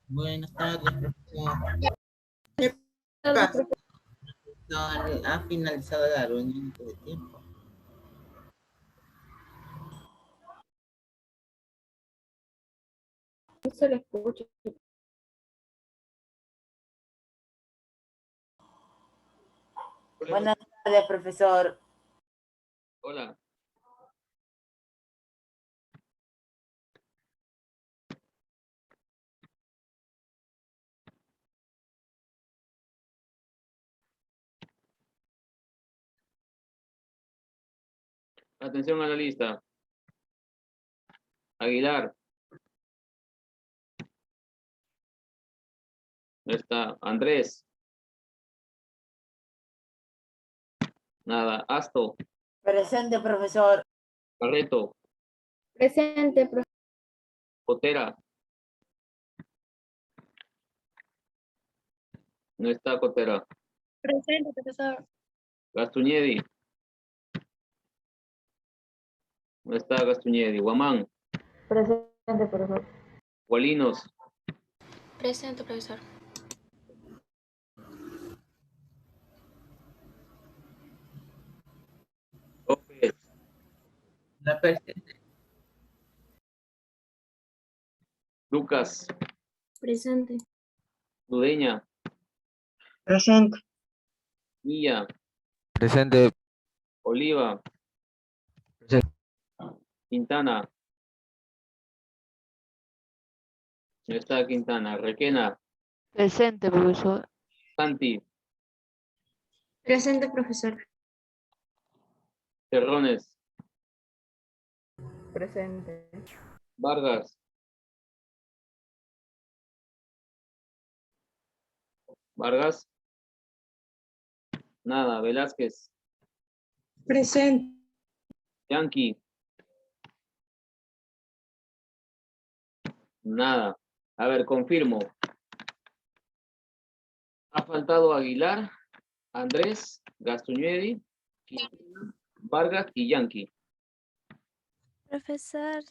Buenas tardes, profesor. ¿Qué pasa? No, ha finalizado la reunión de tiempo. No se le escucha. Buenas tardes, profesor. Hola. Atención a la lista. Aguilar. No está. Andrés. Nada. Asto. Presente, profesor. Barreto. Presente, profesor. Cotera. No está Cotera. Presente, profesor. Gastuñedi. No está Gastuñedi. Guamán. Presente, profesor. Gualinos. Presente, profesor. López. La presente. Lucas. Presente. Ludeña. Presente. Milla. Presente. Oliva. Presente. Quintana. No está Quintana. Requena. Presente, profesor. Santi. Presente, profesor. Terrones. Presente. Vargas. Vargas. Nada. Velázquez. Presente. Yankee. Nada. A ver, confirmo. Ha faltado Aguilar, Andrés, Gastuñedi, Quintana, Vargas y Yankee. Profesor,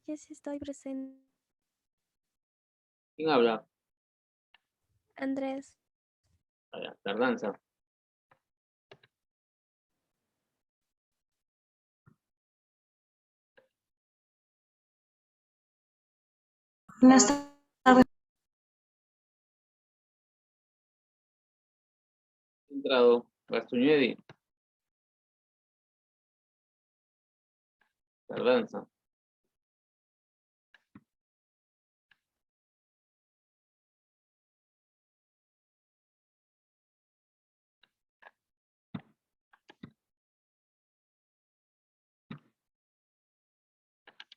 yo sí estoy presente. ¿Quién habla? Andrés. Allá, tardanza. Buenas tardes. Entrado. Gastuñedi. Tardanza.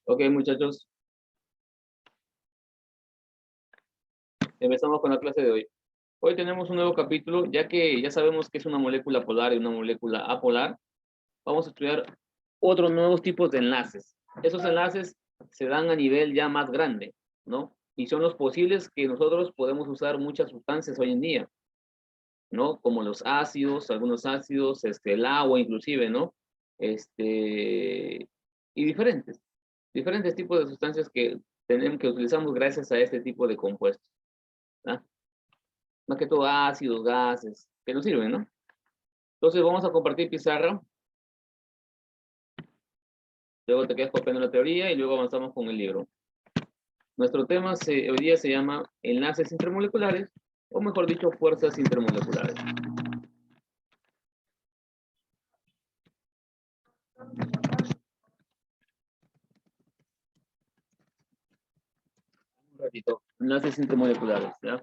Ok, muchachos. Empezamos con la clase de hoy. Hoy tenemos un nuevo capítulo, ya que ya sabemos que es una molécula polar y una molécula apolar. Vamos a estudiar otros nuevos tipos de enlaces. Esos enlaces se dan a nivel ya más grande, ¿no? Y son los posibles que nosotros podemos usar muchas sustancias hoy en día, ¿no? Como los ácidos, algunos ácidos, el agua inclusive, ¿no? Y diferentes tipos de sustancias que utilizamos gracias a este tipo de compuestos, ¿ah? Más que todo ácidos, gases, que nos sirven, ¿no? Entonces vamos a compartir pizarra, luego te quedas copiando la teoría y luego avanzamos con el libro. Nuestro tema hoy día se llama enlaces intermoleculares, o mejor dicho, fuerzas intermoleculares. Un ratito, enlaces intermoleculares, ¿ya?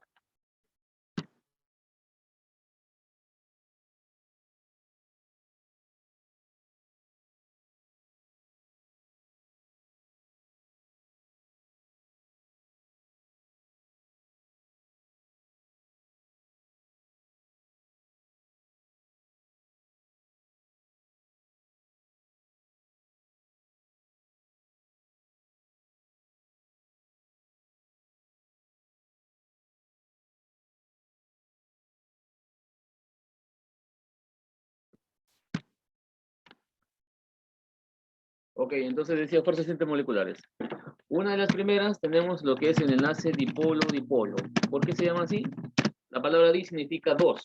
Ok, entonces decía fuerzas intermoleculares. Una de las primeras tenemos lo que es el enlace dipolo-dipolo. ¿Por qué se llama así? La palabra di significa dos.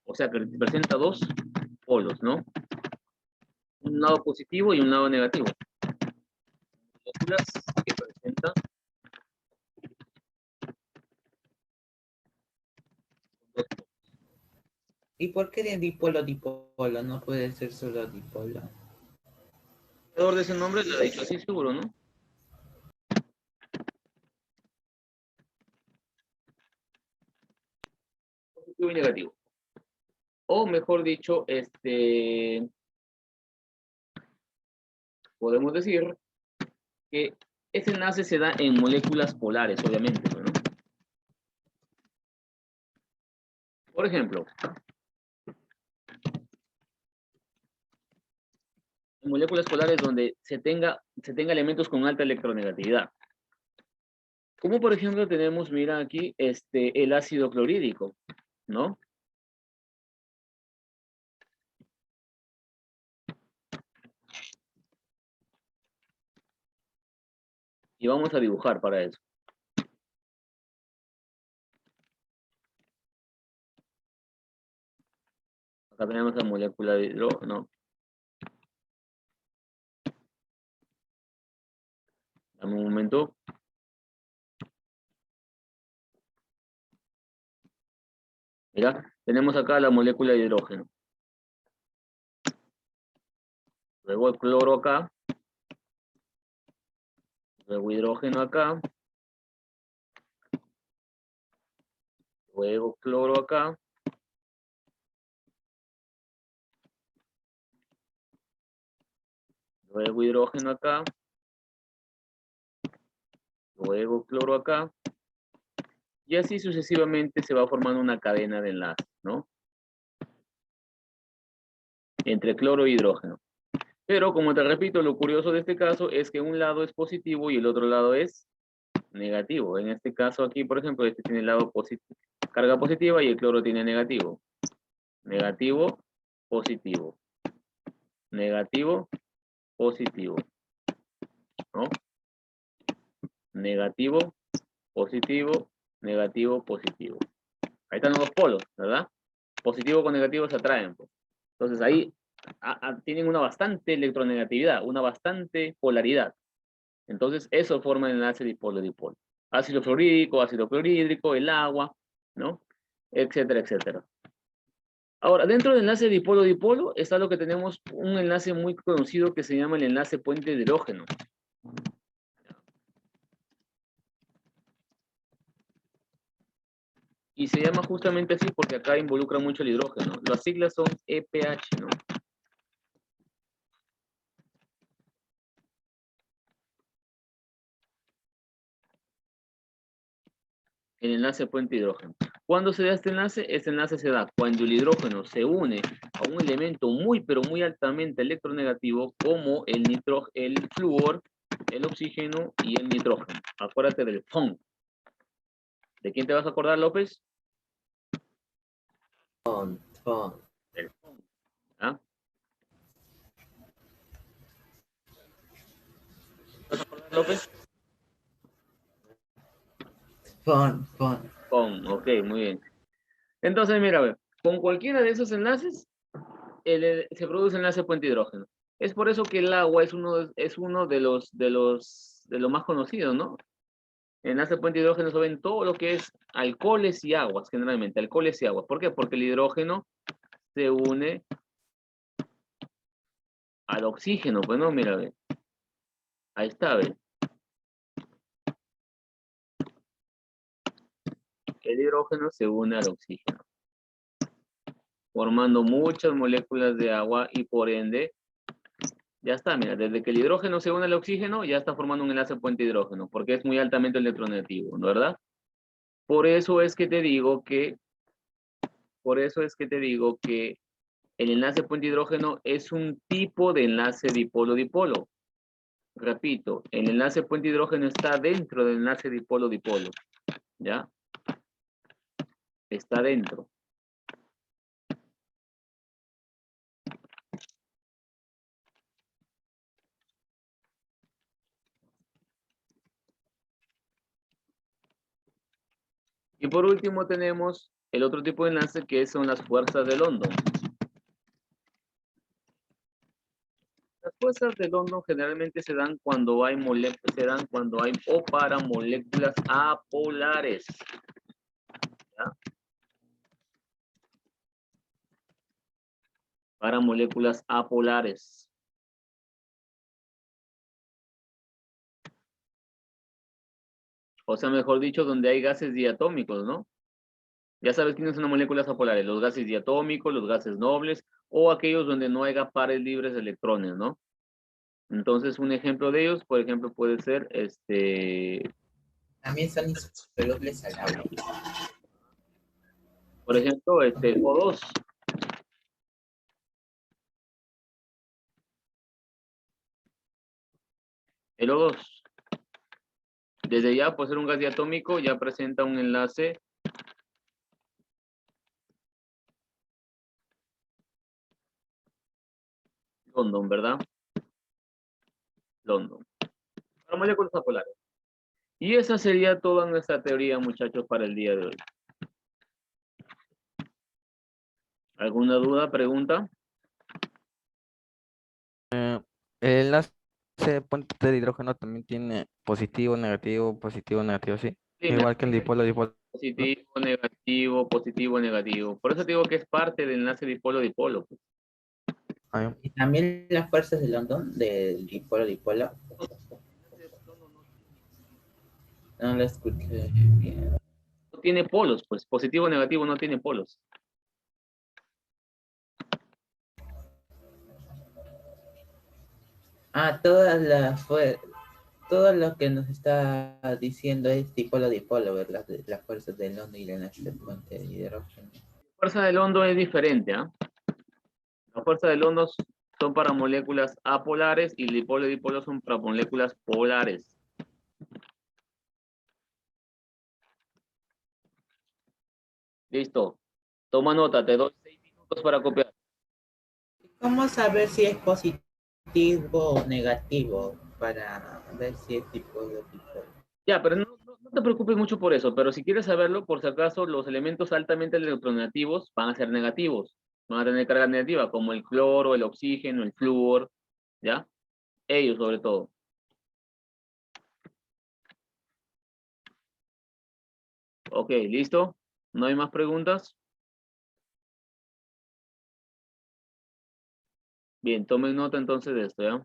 O sea, que presenta dos polos, ¿no? Un lado positivo y un lado negativo. Moléculas que presentan dos polos. ¿Y por qué de dipolo, dipolo? No puede ser solo dipolo. El creador de ese nombre lo ha dicho así, seguro, ¿no? Positivo y negativo. O mejor dicho, podemos decir que ese enlace se da en moléculas polares, obviamente, ¿no? Por ejemplo, en moléculas polares donde se tenga elementos con alta electronegatividad. Como por ejemplo tenemos, mira aquí, el ácido clorhídrico, ¿no? Y vamos a dibujar para eso. Acá tenemos la molécula de hidrógeno. Dame un momento. Mira, tenemos acá la molécula de hidrógeno. Luego el cloro acá. Luego hidrógeno acá. Luego cloro acá. Luego hidrógeno acá. Luego cloro acá. Y así sucesivamente se va formando una cadena de enlaces, ¿no? Entre cloro e hidrógeno. Pero como te repito, lo curioso de este caso es que un lado es positivo y el otro lado es negativo. En este caso aquí, por ejemplo, este tiene el lado positivo, carga positiva y el cloro tiene negativo. Negativo, positivo. Negativo, positivo. ¿No? Negativo, positivo, negativo, positivo. Ahí están los dos polos, ¿verdad? Positivo con negativo se atraen, pues. Entonces ahí tienen una bastante electronegatividad, una bastante polaridad. Entonces eso forma el enlace dipolo-dipolo. Ácido fluorídrico, ácido clorhídrico, el agua, ¿no? Etcétera, etcétera. Ahora, dentro del enlace dipolo-dipolo está lo que tenemos un enlace muy conocido que se llama el enlace puente de hidrógeno. Y se llama justamente así porque acá involucra mucho el hidrógeno. Las siglas son EPH, ¿no? El enlace puente hidrógeno. ¿Cuándo se da este enlace? Este enlace se da cuando el hidrógeno se une a un elemento muy, pero muy altamente electronegativo como el flúor, el oxígeno y el nitrógeno. Acuérdate del FON. ¿De quién te vas a acordar, López? Fon. Del FON. ¿Ah? ¿Te vas a acordar, López? Fon. FON, ok, muy bien. Entonces, mira, a ver, con cualquiera de esos enlaces se produce enlace puente hidrógeno. Es por eso que el agua es uno de los más conocidos, ¿no? Enlace puente hidrógeno se ve en todo lo que es alcoholes y aguas, generalmente, alcoholes y aguas. ¿Por qué? Porque el hidrógeno se une al oxígeno. Pues no, mira, ve. Ahí está, ve. El hidrógeno se une al oxígeno, formando muchas moléculas de agua y por ende, ya está, mira, desde que el hidrógeno se une al oxígeno, ya está formando un enlace puente hidrógeno, porque es muy altamente electronegativo, ¿no? ¿Verdad? Por eso es que te digo que el enlace puente hidrógeno es un tipo de enlace dipolo-dipolo. Repito, el enlace puente hidrógeno está dentro del enlace dipolo-dipolo. ¿Ya? Está dentro. Y por último tenemos el otro tipo de enlace que son las fuerzas de London. Las fuerzas de London generalmente se dan cuando hay o para moléculas apolares. ¿Ya? Para moléculas apolares. O sea, mejor dicho, donde hay gases diatómicos, ¿no? Ya sabes quiénes son las moléculas apolares, los gases diatómicos, los gases nobles, o aquellos donde no haya pares libres de electrones, ¿no? Entonces, un ejemplo de ellos, por ejemplo, puede ser También son insolubles al agua. por ejemplo, O2. El O2. Desde ya, por ser un gas diatómico, ya presenta un enlace London, ¿verdad? London. Para moléculas apolares. Y esa sería toda nuestra teoría, muchachos, para el día de hoy. ¿Alguna duda, pregunta? El enlace de puente de hidrógeno también tiene positivo, negativo, sí. Sí, Igual que el dipolo, dipolo. positivo, negativo, positivo, negativo. Por eso te digo que es parte del enlace dipolo-dipolo. Pues. Ah, Y también las fuerzas de London, del dipolo-dipolo. No lo escuché bien. No tiene polos, pues. Positivo, negativo, no tiene polos. Ah, todo lo que nos está diciendo es dipolo-dipolo, ¿verdad? Las fuerzas de London y de este puente de hidrógeno. La fuerza del hondo es diferente, ¿ah? La fuerza del hondo son para moléculas apolares y el dipolo y dipolo son para moléculas polares. Listo. Toma nota, te doy 6 minutos para copiar. ¿Cómo saber si es positivo o negativo para ver si es dipolo-dipolo? Ya, pero no te preocupes mucho por eso, pero si quieres saberlo, por si acaso, los elementos altamente electronegativos van a ser negativos, van a tener carga negativa, como el cloro, el oxígeno, el flúor, ¿ya? Ellos sobre todo. Ok, ¿listo? ¿No hay más preguntas? Bien, tomen nota entonces de esto, ¿ya?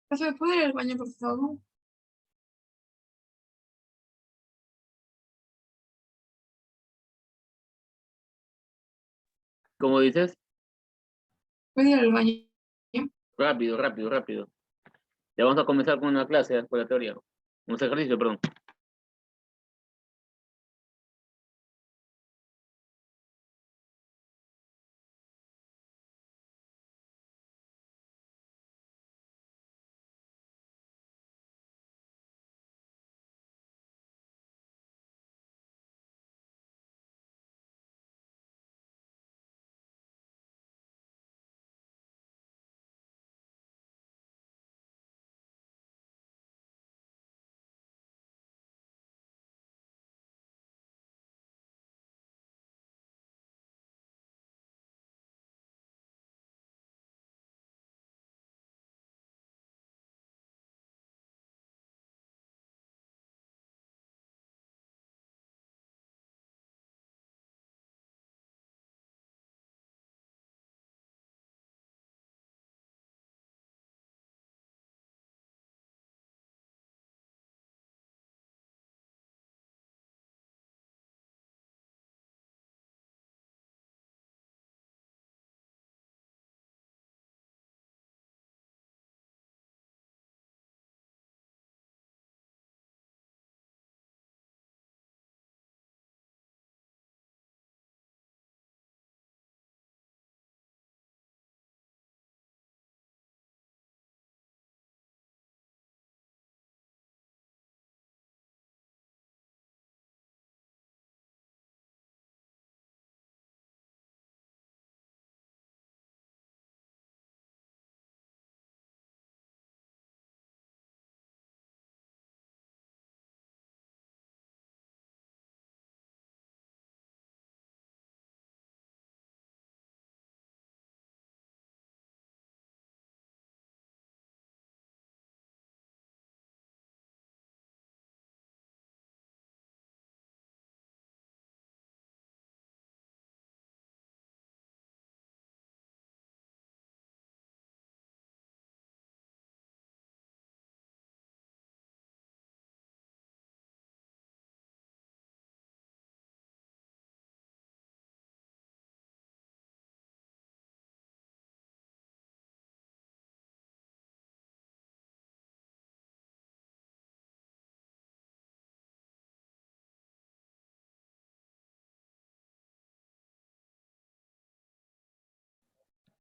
Profe, ¿puedo ir al baño, por favor? ¿Cómo dices? ¿Puedo ir al baño? Rápido, rápido, rápido. Ya vamos a comenzar con una clase, con la teoría. Un ejercicio, perdón.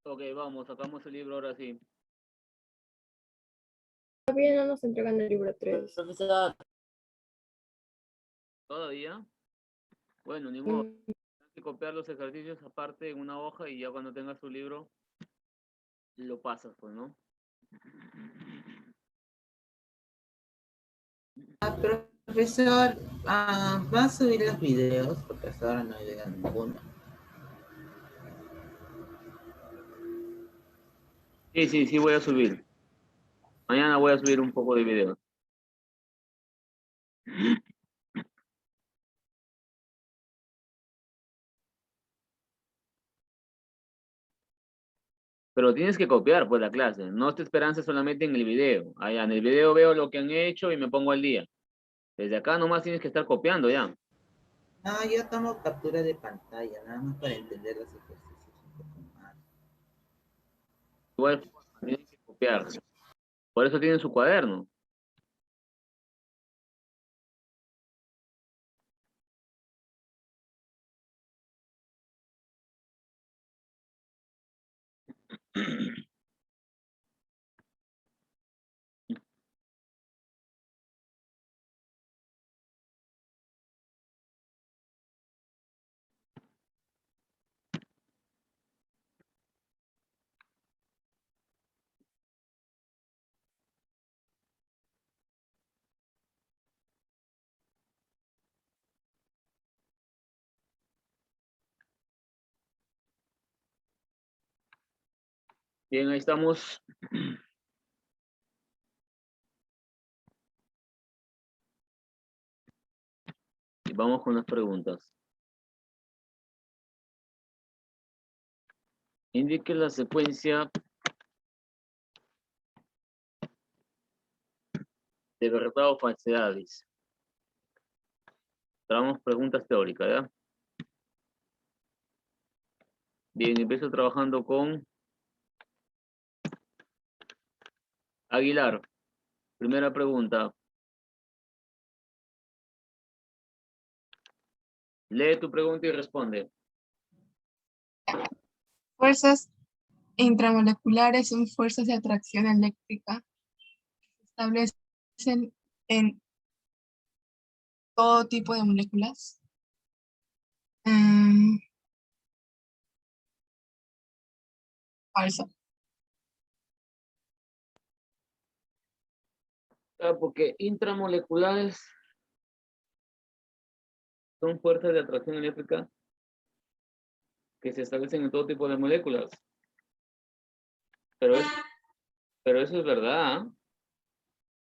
Ok, vamos, sacamos el libro ahora sí. Todavía no nos entregan el libro 3. Profesor, ¿Todavía? Bueno, ni modo. Tienes que copiar los ejercicios aparte en una hoja y ya cuando tengas tu libro, lo pasas, pues, ¿no? Profesor, ¿va a subir los videos? Porque hasta ahora no llega ninguno. Sí, sí, sí voy a subir. Mañana voy a subir un poco de videos. Pero tienes que copiar, pues, la clase. No te esperances solamente en el video. Allá en el video veo lo que han hecho y me pongo al día. Desde acá nomás tienes que estar copiando ya. No, yo tomo captura de pantalla, nada más para entender los ejercicios un poco más. Igual tienes que copiar. Por eso tienen su cuaderno. Bien, ahí estamos. Y vamos con las preguntas. Indique la secuencia De verdad o falsedad, dice. Trabajamos preguntas teóricas, ¿ya? Bien, empiezo trabajando con Aguilar. Primera pregunta. Lee tu pregunta y responde. Fuerzas intramoleculares son fuerzas de atracción eléctrica que se establecen en todo tipo de moléculas. Falso. Porque intramoleculares son fuerzas de atracción eléctrica que se establecen en todo tipo de moléculas. Pero eso es verdad, ¿ah?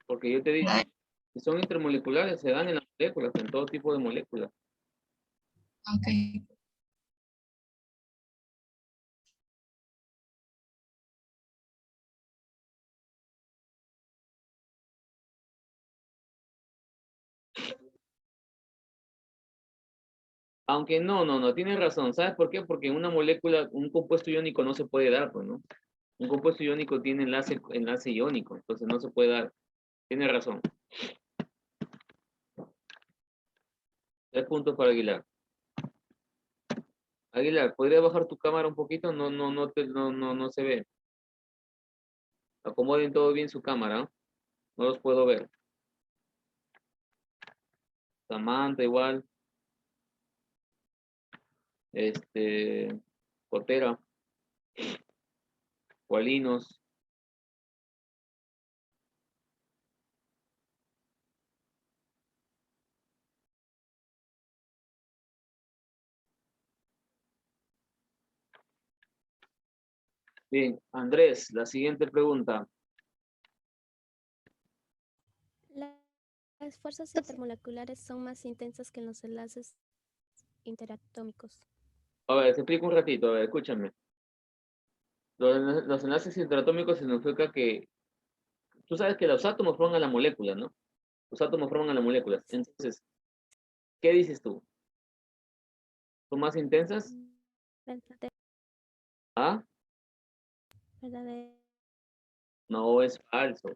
Porque yo te dije, si son intermoleculares, se dan en las moléculas, en todo tipo de moléculas. Ok. Aunque no, tienes razón. ¿Sabes por qué? Porque en una molécula, un compuesto iónico no se puede dar, pues, ¿no? Un compuesto iónico tiene enlace iónico, entonces no se puede dar. Tienes razón. 3 puntos para Aguilar. Aguilar, ¿podría bajar tu cámara un poquito? No se ve. Acomoden todo bien su cámara, ¿no? No los puedo ver. Samantha igual. Cotera. Gualinos. Bien, Andrés, la siguiente pregunta. Las fuerzas intermoleculares son más intensas que los enlaces interatómicos. A ver, te explico un ratito, a ver, escúchame. Los enlaces interatómicos significa que tú sabes que los átomos forman a la molécula, ¿no? Los átomos forman a las moléculas. Entonces, ¿qué dices tú? ¿Son más intensas? Verdadero. ¿Ah? Verdadero. No, es falso.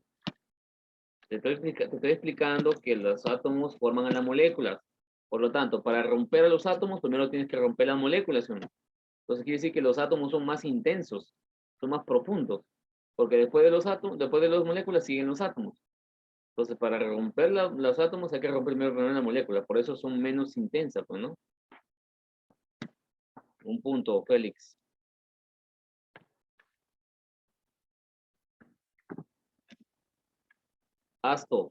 Te estoy explicando que los átomos forman a las moléculas. Por lo tanto, para romper a los átomos, primero tienes que romper las moléculas, ¿sí o no? Entonces quiere decir que los átomos son más intensos, son más profundos. Porque después de los átomos, después de las moléculas siguen los átomos. Entonces, para romper los átomos hay que romper primero la molécula. Por eso son menos intensas, pues, ¿no? Un punto, Félix. Asto.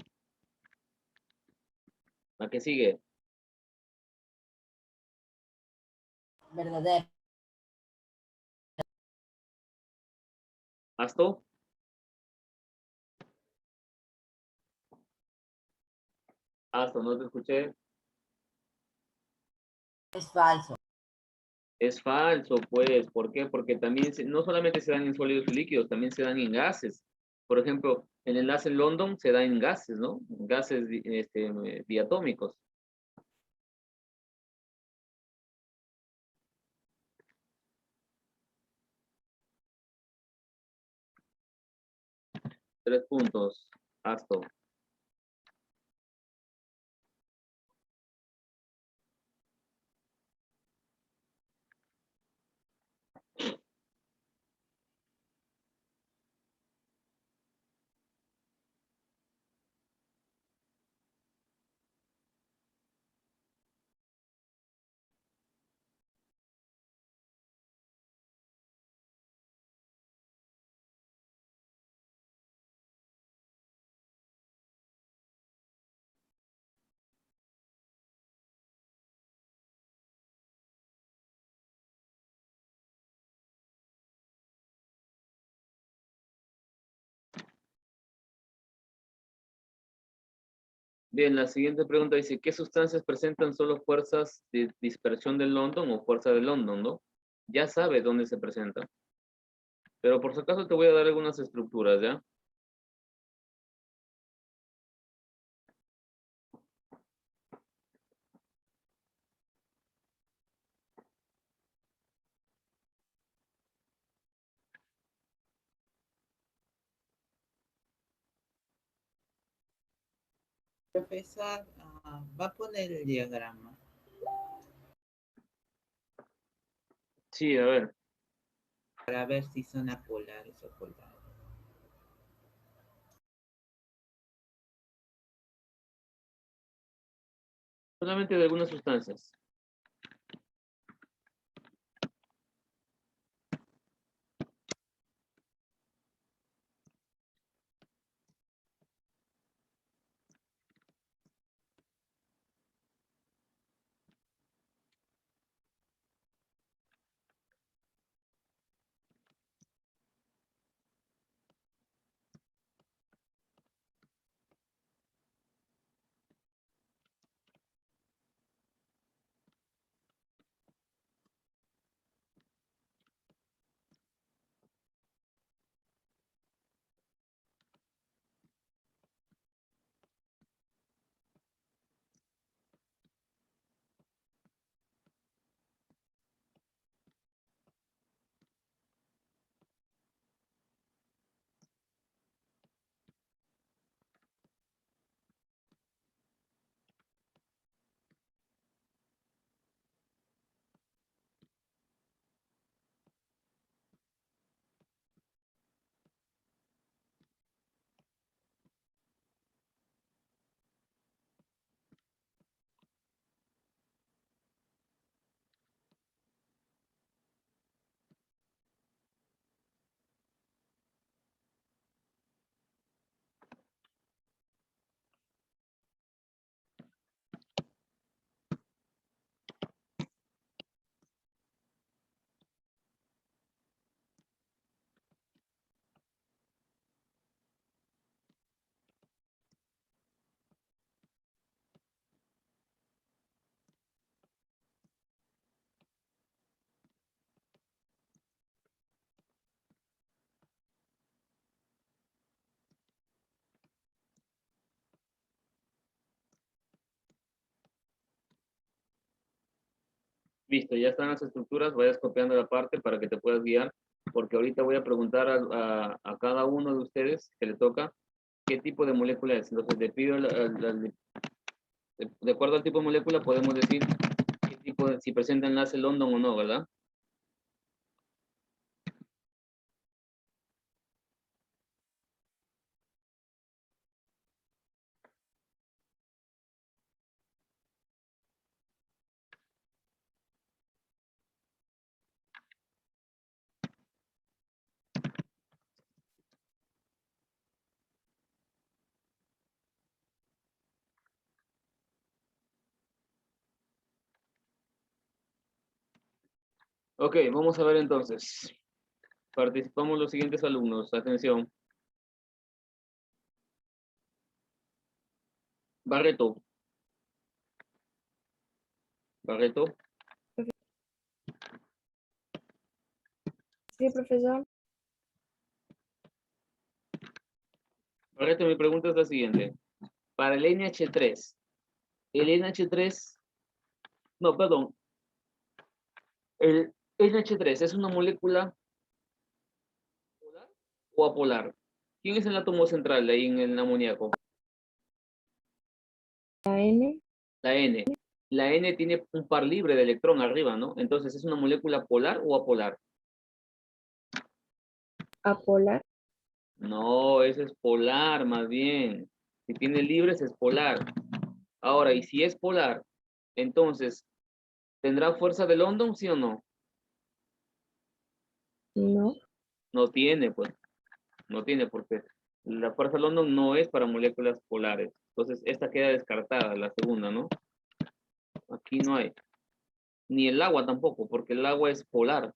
¿La que sigue? Verdadero. ¿Asto? Asto, no te escuché. Es falso. Es falso, pues. ¿Por qué? Porque también no solamente se dan en sólidos y líquidos, también se dan en gases. Por ejemplo, el enlace London se da en gases, ¿no? Gases diatómicos. Tres puntos. Asto. Bien, la siguiente pregunta dice, ¿qué sustancias presentan solo fuerzas de dispersión de London o fuerza de London, no? Ya sabes dónde se presenta. Pero por si acaso te voy a dar algunas estructuras, ¿ya? Profesor, va a poner el diagrama. Sí, a ver. Para ver si son apolares o polares. Solamente de algunas sustancias. Listo, ya están las estructuras, vayas copiando la parte para que te puedas guiar, porque ahorita voy a preguntar a cada uno de ustedes que le toca qué tipo de molécula es. Entonces le pido, de acuerdo al tipo de molécula, podemos decir qué tipo si presenta enlace London o no, ¿verdad? Ok, vamos a ver entonces. Participamos los siguientes alumnos. Atención. Barreto. Barreto. Sí, profesor. Barreto, mi pregunta es la siguiente. Para el NH3, el NH3, no, perdón, el NH3 es una molécula polar o apolar. ¿Quién es el átomo central de ahí en el amoníaco? La N, La N. La N tiene un par libre de electrón arriba, ¿no? Entonces, ¿es una molécula polar o apolar? apolar. No, eso es polar, más bien. Si tiene libres es polar. Ahora, y si es polar, entonces, ¿tendrá fuerza de London, sí o no? No, No tiene, pues. No tiene, porque la fuerza de London no es para moléculas polares. Entonces, esta queda descartada, la segunda, ¿no? Aquí no hay. Ni el agua tampoco, porque el agua es polar.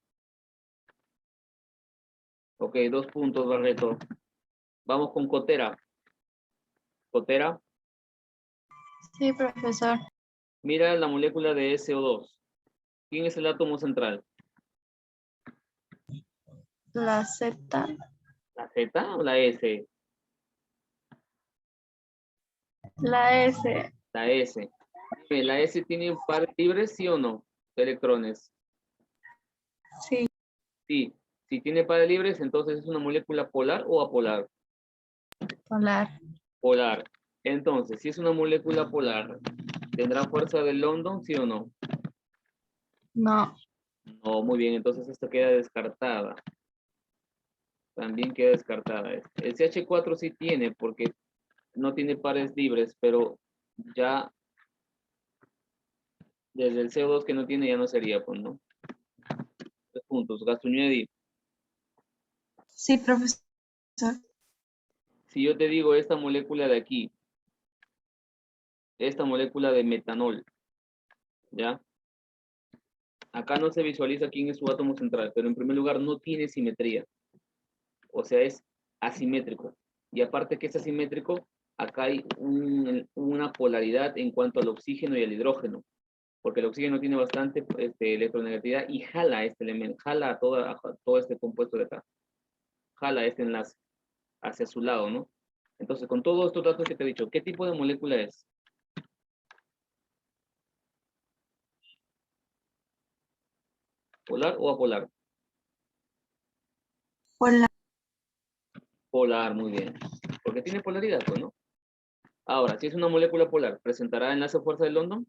Ok, 2 puntos, Barreto. Vamos con Cotera. Cotera, Sí, profesor. mira la molécula de SO2. ¿Quién es el átomo central? La Z, ¿La Z o la S? la S, La S. Dime, ¿la S tiene par libres, sí o no? De electrones. sí, Sí. Si tiene pares libres, entonces es una molécula polar o apolar. polar, Polar. Entonces, si es una molécula polar, ¿tendrá fuerza de London, sí o no? No. No, muy bien, entonces esta queda descartada. También queda descartada. El CH4 sí tiene, porque no tiene pares libres, pero ya desde el CO2 que no tiene ya no sería, pues, ¿no? 3 puntos. Gastuñedi, Sí, profesor. si yo te digo esta molécula de aquí, esta molécula de metanol, ¿ya? Acá no se visualiza quién es su átomo central, pero en primer lugar no tiene simetría. O sea, es asimétrico. Y aparte que es asimétrico, acá hay una polaridad en cuanto al oxígeno y al hidrógeno, porque el oxígeno tiene bastante electronegatividad y jala este elemento, jala a todo este compuesto de acá, jala este enlace hacia su lado, ¿no? Entonces, con todos estos datos que te he dicho, ¿qué tipo de molécula es? ¿Polar o apolar? Polar. Polar, muy bien. Porque tiene polaridad, pues, ¿no? Ahora, si es una molécula polar, ¿presentará enlace fuerza de London?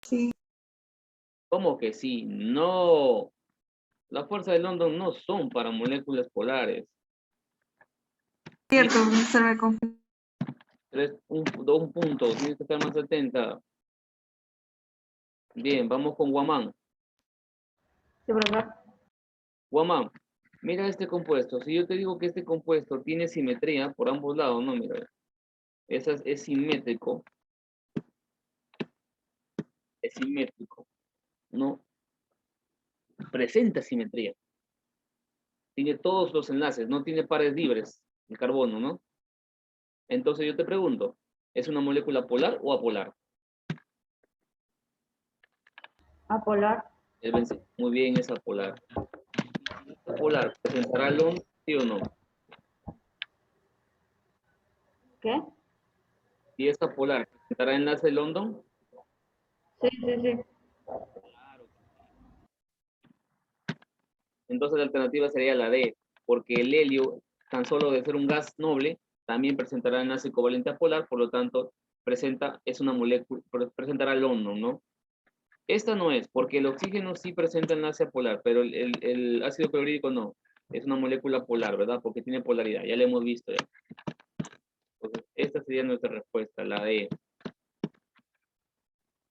Sí. ¿Cómo que sí? No. Las fuerzas de London no son para moléculas polares. Cierto, profesor, me confundí. Un punto, tienes que estar más atenta. Bien, vamos con Guamán. Sí, profesor. Guamán, mira este compuesto. Si yo te digo que este compuesto tiene simetría por ambos lados, no, mira. Es simétrico. Es simétrico. No. Presenta simetría. Tiene todos los enlaces, no tiene pares libres, el carbono, ¿no? Entonces yo te pregunto, ¿es una molécula polar o apolar? Apolar. Muy bien, es apolar. Apolar, ¿presentará London, sí o no? ¿Qué? Si es apolar, ¿presentará enlace London? Sí, sí, sí. Entonces la alternativa sería la D, porque el helio, tan solo de ser un gas noble, también presentará enlace covalente apolar, por lo tanto, es una molécula, presentará London, ¿no? Esta no es, porque el oxígeno sí presenta enlace apolar, pero el ácido clorhídrico no. Es una molécula polar, ¿verdad? Porque tiene polaridad, ya la hemos visto ya. Entonces, esta sería nuestra respuesta, la D.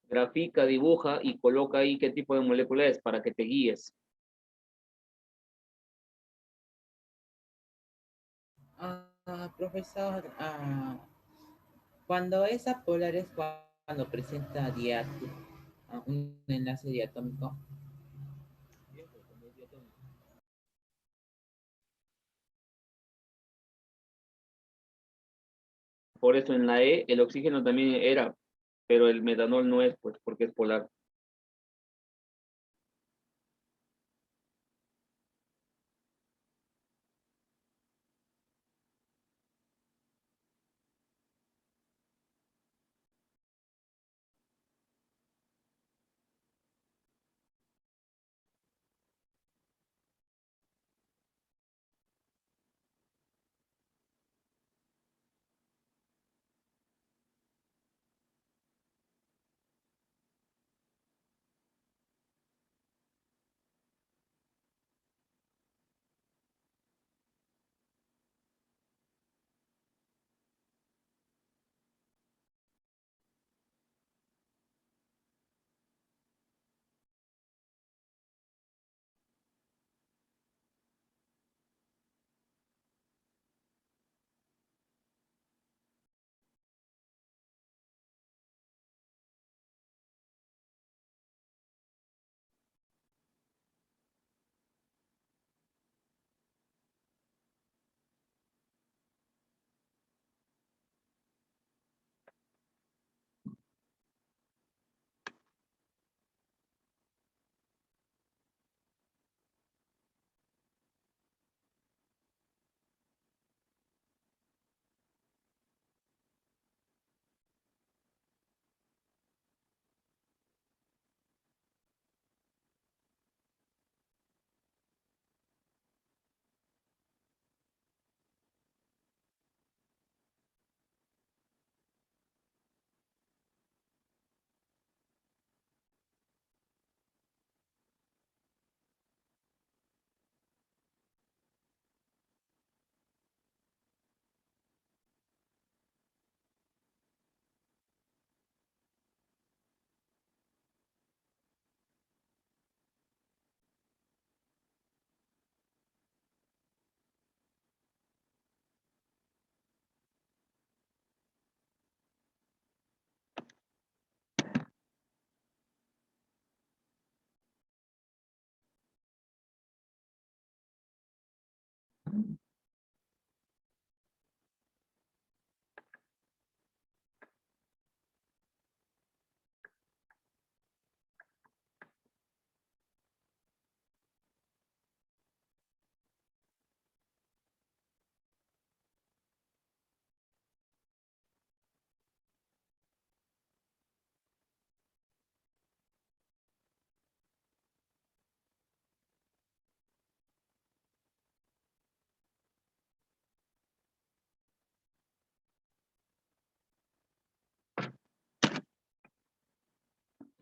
Grafica, dibuja y coloca ahí qué tipo de molécula es para que te guíes. Profesor, cuando es apolar es cuando presenta un enlace diatómico. Por eso en la E el oxígeno también era, pero el metanol no es, pues, porque es polar.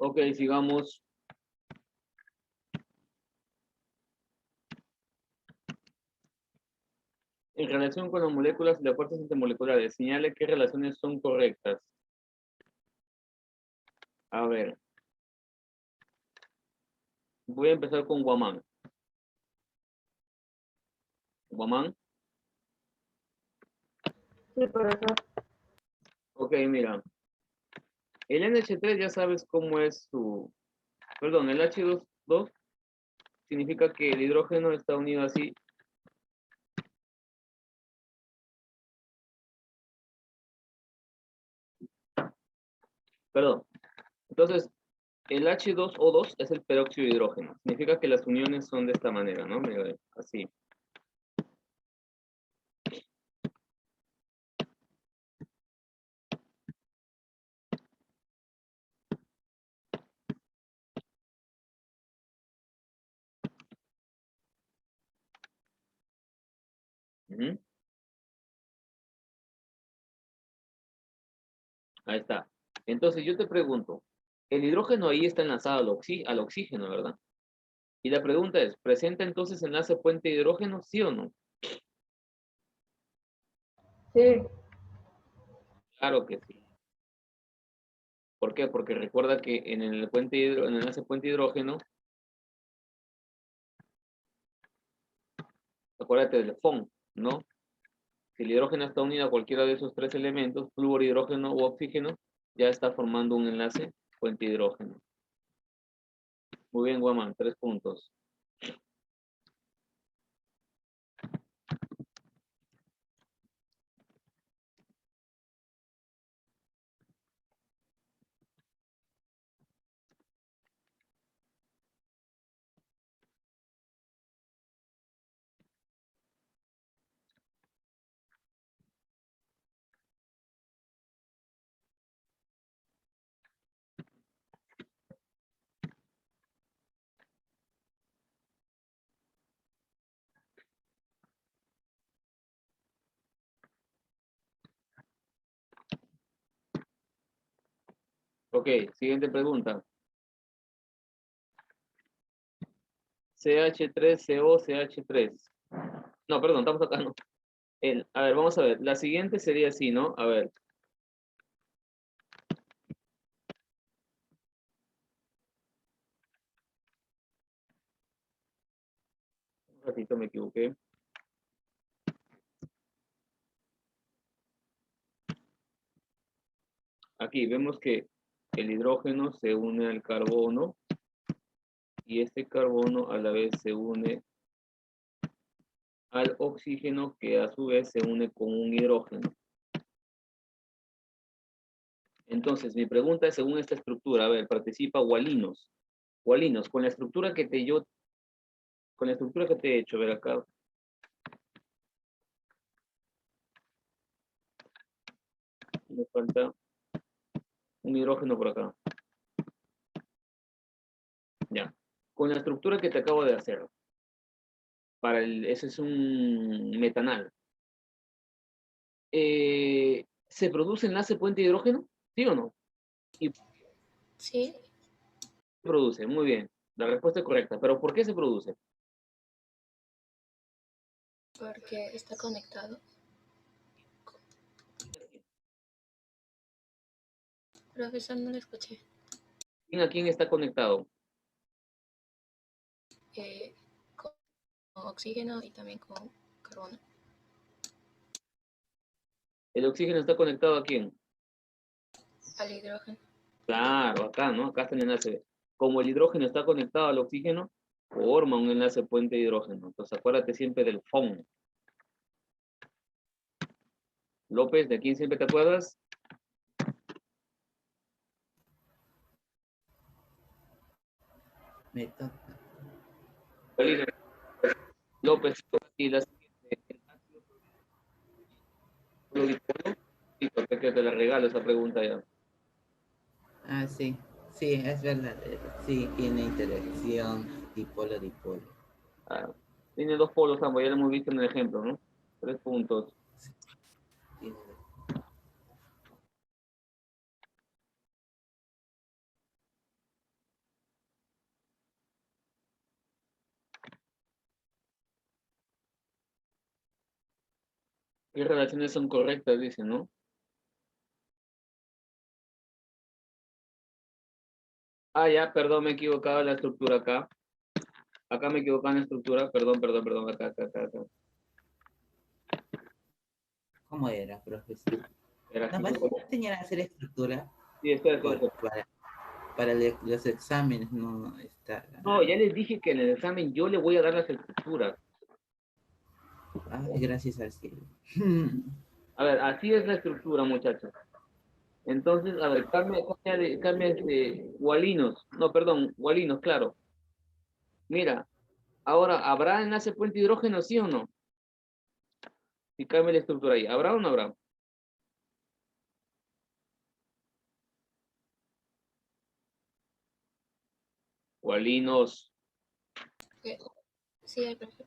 Ok, sigamos. En relación con las moléculas y las fuerzas intermoleculares, señale qué relaciones son correctas. A ver. Voy a empezar con Guamán. Guamán. Sí, profesor. Ok, mira. El NH3 ya sabes cómo es su... Perdón, el H2 significa que el hidrógeno está unido así. Perdón. Entonces, el H2O2 es el peróxido de hidrógeno. Significa que las uniones son de esta manera, ¿no? Mira, así. Ujú. Ahí está. Entonces, yo te pregunto, el hidrógeno ahí está enlazado al oxígeno, ¿verdad? Y la pregunta es, ¿presenta entonces enlace puente de hidrógeno, sí o no? Sí, Claro que sí. ¿Por qué? Porque recuerda que en el en el enlace puente de hidrógeno, acuérdate del FON, ¿no? Si el hidrógeno está unido a cualquiera de esos tres elementos, flúor, hidrógeno u oxígeno, ya está formando un enlace puente de hidrógeno. Muy bien, Guamán, 3 puntos. Ok, siguiente pregunta. CH3CO, CH3. No, perdón, estamos acá, no. A ver, vamos a ver. La siguiente sería así, ¿no? A ver. Un ratito me equivoqué. Aquí vemos que el hidrógeno se une al carbono y este carbono a la vez se une al oxígeno que a su vez se une con un hidrógeno. Entonces, mi pregunta es, según esta estructura, a ver, participa Walinos. Walinos, con la estructura que te he hecho, a ver acá. Me falta un hidrógeno por acá. Ya. Con la estructura que te acabo de hacer. Ese es un metanal. ¿Se produce enlace puente de hidrógeno? ¿Sí o no? Y Sí, se produce, muy bien. La respuesta es correcta. ¿Pero por qué se produce? porque está conectado. Profesor, no lo escuché. ¿Quién a quién está conectado? Con oxígeno y también con carbono. ¿El oxígeno está conectado a quién? Al hidrógeno. Claro, acá, ¿no? Acá está el enlace. Como el hidrógeno está conectado al oxígeno, forma un enlace puente de hidrógeno. Entonces acuérdate siempre del FON. López, ¿de quién siempre te acuerdas? Me toca. López, y la siguiente. Sí, porque te la regalo esa pregunta ya. Ah, sí. Sí, es verdad. Sí, tiene interacción dipolo-dipolo. Ah, tiene dos polos ambos, ya lo hemos visto en el ejemplo, ¿no? 3 puntos. Tiene- ¿Qué relaciones son correctas? Dice, ¿no? Ah, ya, perdón, me he equivocado en la estructura acá. Acá me he equivocado en la estructura. Perdón, acá. ¿Cómo era, profesor? Era Nos aquí, van a enseñar a hacer estructura sí, espera. para los exámenes, no está. No, ya les dije que en el examen yo le voy a dar las estructuras. Ay, gracias al cielo. A ver, así es la estructura, muchachos. Entonces, a ver, cambia Walinos. No, perdón, Walinos, claro. Mira, ahora, ¿habrá enlace puente hidrógeno, sí o no? Si cambia la estructura ahí, ¿habrá o no habrá? Walinos, Sí, hay profe.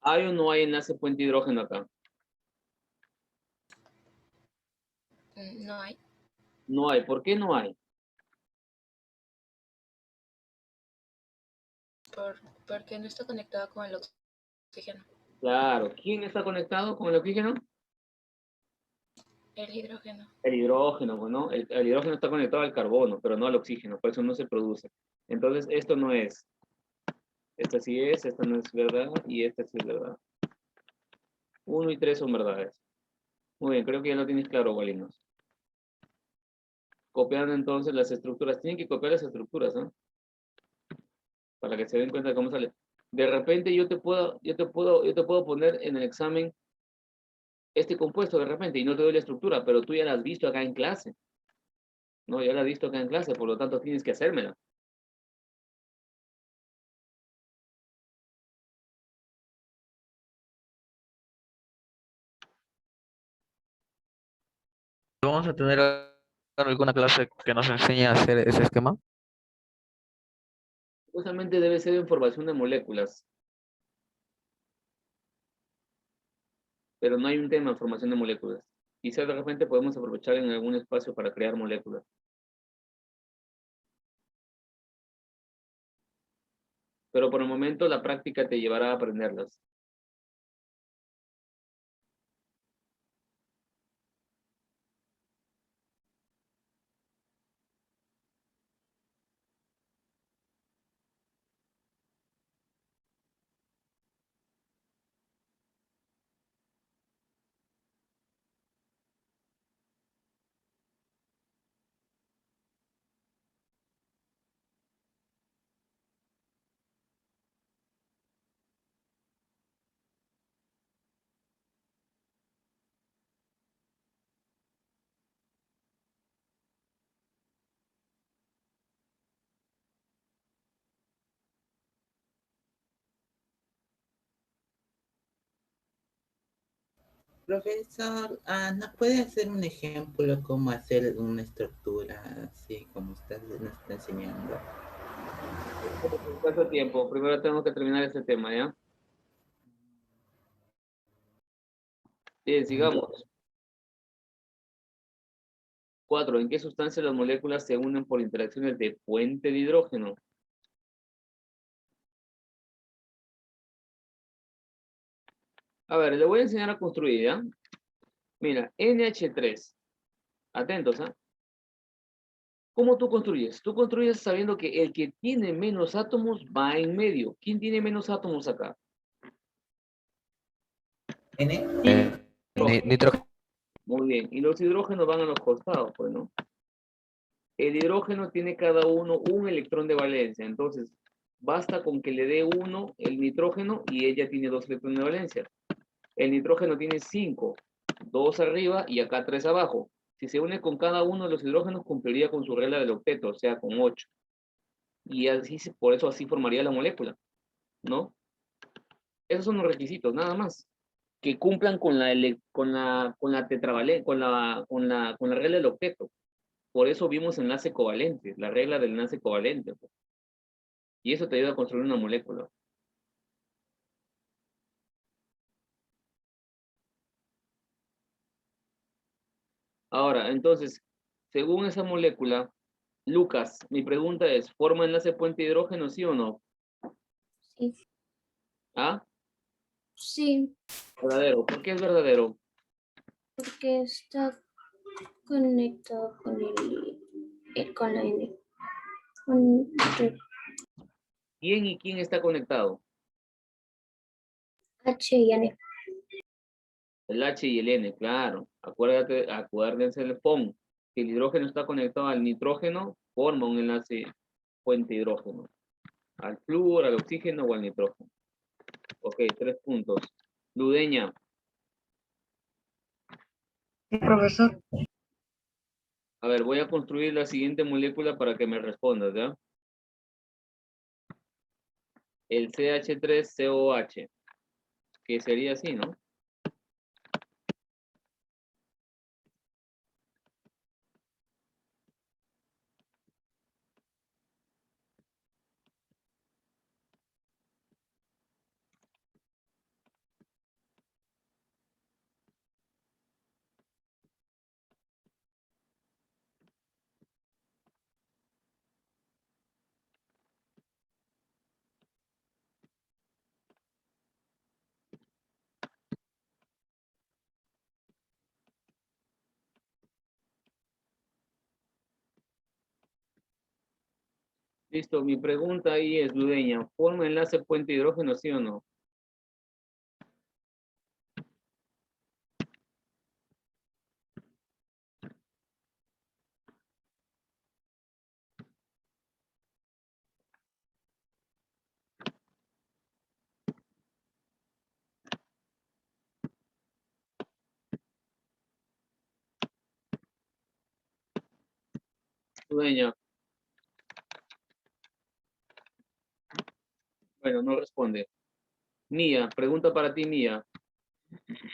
¿hay o no hay enlace puente hidrógeno acá? No hay. No hay. ¿Por qué no hay? Porque no está conectado con el oxígeno. Claro, ¿quién está conectado con el oxígeno? El hidrógeno. El hidrógeno, ¿no? El hidrógeno está conectado al carbono, pero no al oxígeno, por eso no se produce. Entonces, esto no es. Esta sí es, esta no es verdad, y esta sí es verdad. 1 y 3 son verdades. Muy bien, creo que ya lo tienes claro, Walinos. Copiando entonces las estructuras. Tienen que copiar las estructuras, ¿no? Para que se den cuenta de cómo sale. De repente yo te puedo poner en el examen este compuesto de repente y no te doy la estructura, pero tú ya la has visto acá en clase. No, ya la has visto acá en clase, por lo tanto tienes que hacérmela. ¿Vamos a tener alguna clase que nos enseñe a hacer ese esquema? Justamente debe ser información de moléculas. Pero no hay un tema de formación de moléculas. Quizás de repente podemos aprovechar en algún espacio para crear moléculas. Pero por el momento la práctica te llevará a aprenderlas. Profesor, ¿nos puede hacer un ejemplo cómo hacer una estructura así como usted nos está enseñando? ¿Cuánto tiempo? Primero tengo que terminar este tema, ¿ya? Bien, sigamos. 4. ¿En qué sustancias las moléculas se unen por interacciones de puente de hidrógeno? A ver, le voy a enseñar a construir, ¿ya? Mira, NH3. Atentos, ¿ah? ¿Cómo tú construyes? Tú construyes sabiendo que el que tiene menos átomos va en medio. ¿Quién tiene menos átomos acá? N. Nitrógeno. Muy bien. Y los hidrógenos van a los costados, pues, ¿no? El hidrógeno tiene cada uno un electrón de valencia. Entonces, basta con que le dé uno el nitrógeno y ella tiene 2 electrones de valencia. El nitrógeno tiene 5, 2 arriba y acá 3 abajo. Si se une con cada uno de los hidrógenos, cumpliría con su regla del octeto, o sea, con 8. Y así, por eso así formaría la molécula, ¿no? Esos son los requisitos, nada más. Que cumplan con la tetravalencia, con la regla del octeto. Por eso vimos enlace covalente, la regla del enlace covalente. Pues. Y eso te ayuda a construir una molécula. Ahora, entonces, según esa molécula, Lucas, mi pregunta es, ¿forma enlace puente hidrógeno, sí o no? Sí. ¿Ah? Sí. Verdadero. ¿Por qué es verdadero? porque está conectado con la N. Con ¿Quién y quién está conectado? H y N. El H y el N, claro. Acuérdense del PON. Si el hidrógeno está conectado al nitrógeno, forma un enlace puente hidrógeno. Al flúor, al oxígeno o al nitrógeno. Ok, 3 puntos. Ludeña, Sí, profesor. a ver, voy a construir la siguiente molécula para que me respondas, ¿ya? El CH3COH, que sería así, ¿no? Listo, mi pregunta ahí es, Ludeña, ¿forma enlace puente hidrógeno, sí o no? Ludeña, bueno, no responde. Mía, pregunta para ti, Mía.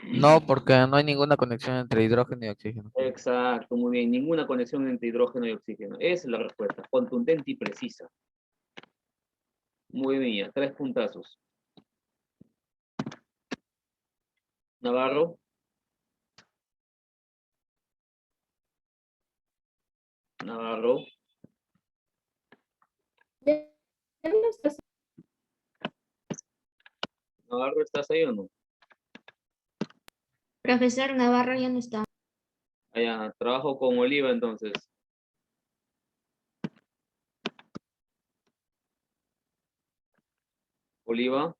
No, porque no hay ninguna conexión entre hidrógeno y oxígeno. Exacto, muy bien. Ninguna conexión entre hidrógeno y oxígeno. Esa es la respuesta. Contundente y precisa. Muy bien, 3 puntazos. Navarro. Navarro. Navarro, ¿estás ahí o no? Profesor Navarro ya no está. Allá, trabajo con Oliva entonces. Oliva.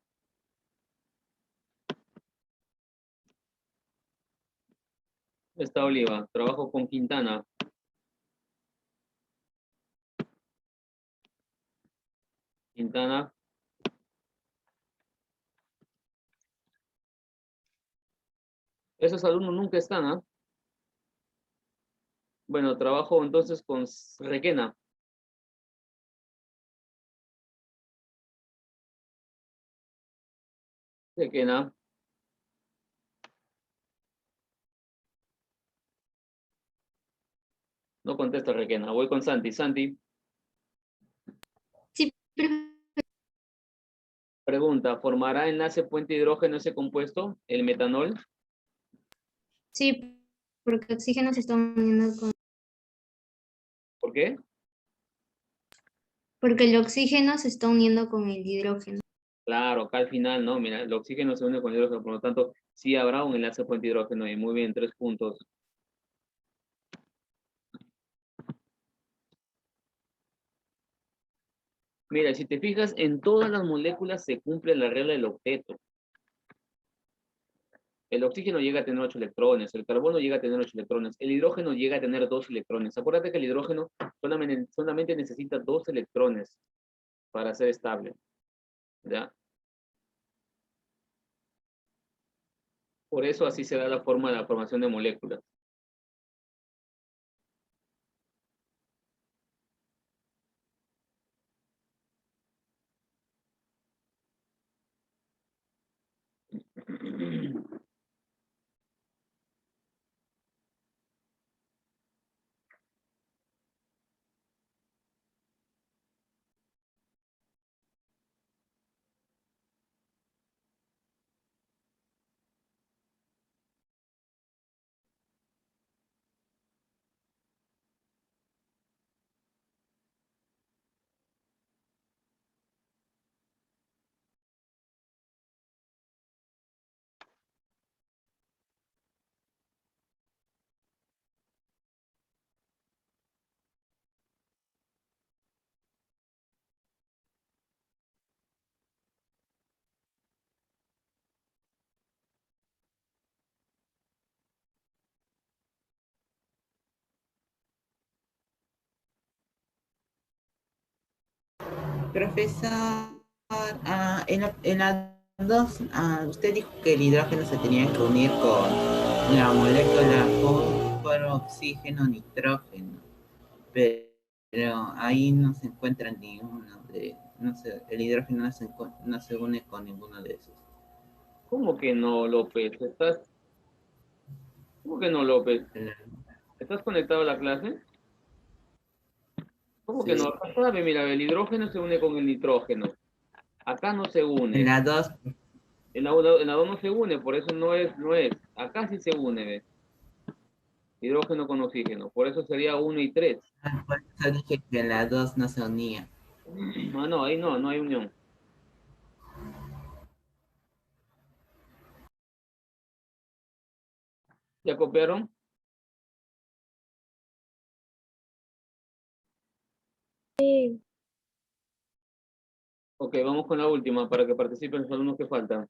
Está Oliva. Trabajo con Quintana. Quintana. Esos alumnos nunca están, ¿ah? Bueno, trabajo entonces con Requena. Requena. No contesta Requena. Voy con Santi. Santi, Sí, pregunta, ¿formará enlace puente hidrógeno ese compuesto, el metanol? sí, porque oxígeno se está uniendo con... ¿Por qué? Porque el oxígeno se está uniendo con el hidrógeno. Claro, acá al final, ¿no? Mira, el oxígeno se une con el hidrógeno, por lo tanto, sí habrá un enlace puente hidrógeno y muy bien, 3 puntos. Mira, si te fijas, en todas las moléculas se cumple la regla del octeto. El oxígeno llega a tener 8 electrones, el carbono llega a tener 8 electrones, el hidrógeno llega a tener 2 electrones. Acuérdate que el hidrógeno solamente necesita 2 electrones para ser estable. ¿Ya? Por eso así se da la forma de la formación de moléculas. Profesor, en la 2, usted dijo que el hidrógeno se tenía que unir con la molécula fósforo, oxígeno, nitrógeno, pero ahí no se encuentra ninguno de, no sé, el hidrógeno no se une con ninguno de esos. ¿Cómo que no, López? ¿Cómo que no, López? ¿Estás conectado a la clase? ¿Cómo que no? Sí, Acá sabe, mira, el hidrógeno se une con el nitrógeno. Acá no se en une. la 2, En la 2 no se une, por eso no es. Acá sí se une, ¿ves? Hidrógeno con oxígeno. Por eso sería 1 y 3. por eso dije que en la 2 no se unía. Ah, no, ahí no hay unión. ¿Ya copiaron? Sí. Ok, vamos con la última para que participen los alumnos que faltan.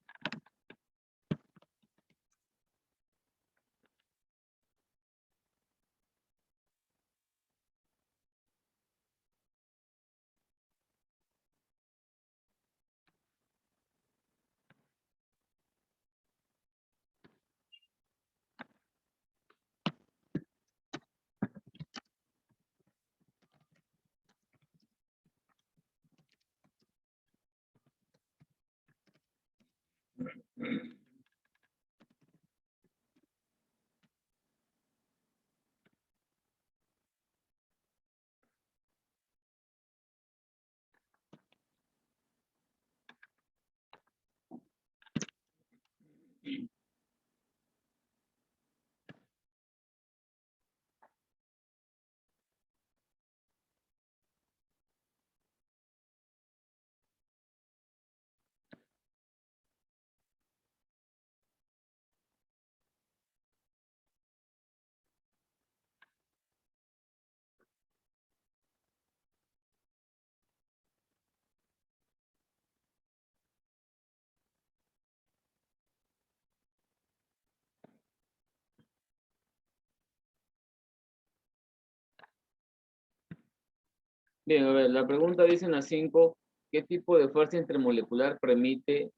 Bien, a ver, la pregunta dice en la 5, ¿qué tipo de fuerza intermolecular permite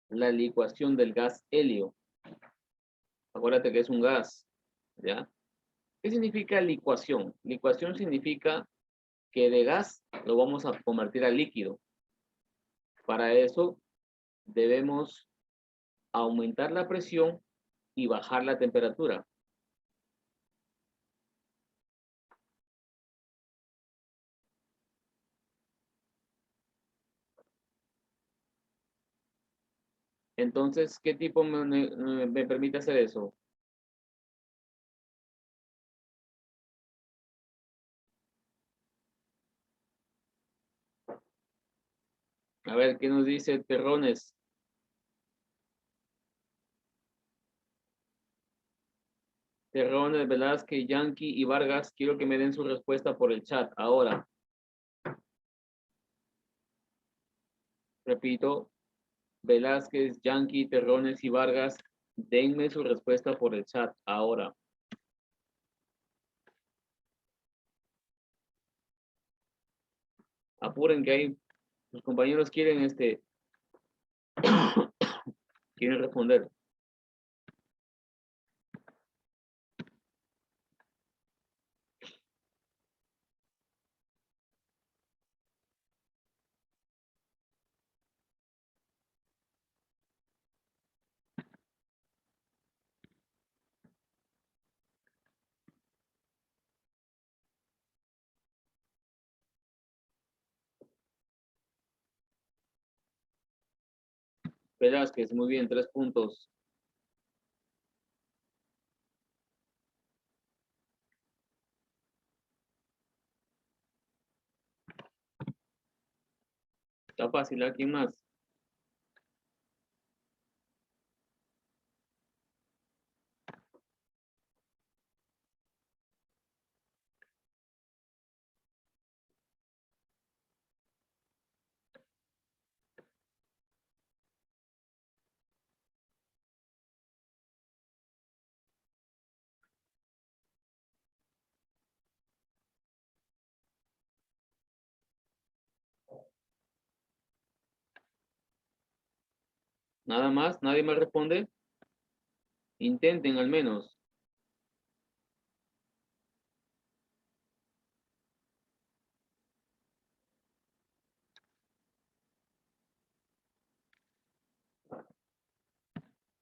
la licuación del gas helio? Acuérdate que es un gas, ¿ya? ¿Qué significa licuación? Licuación significa que de gas lo vamos a convertir a líquido. Para eso debemos aumentar la presión y bajar la temperatura. Entonces, ¿qué tipo me permite hacer eso? A ver, ¿qué nos dice Terrones? Terrones, Velázquez, Yankee y Vargas, quiero que me den su respuesta por el chat ahora. Repito, Velázquez, Yankee, Terrones y Vargas, denme su respuesta por el chat ahora. Apuren que hay, los compañeros quieren quieren responder. Velázquez, muy bien, 3 puntos. Está fácil, ¿a quién más? Nada más, nadie más responde. Intenten al menos.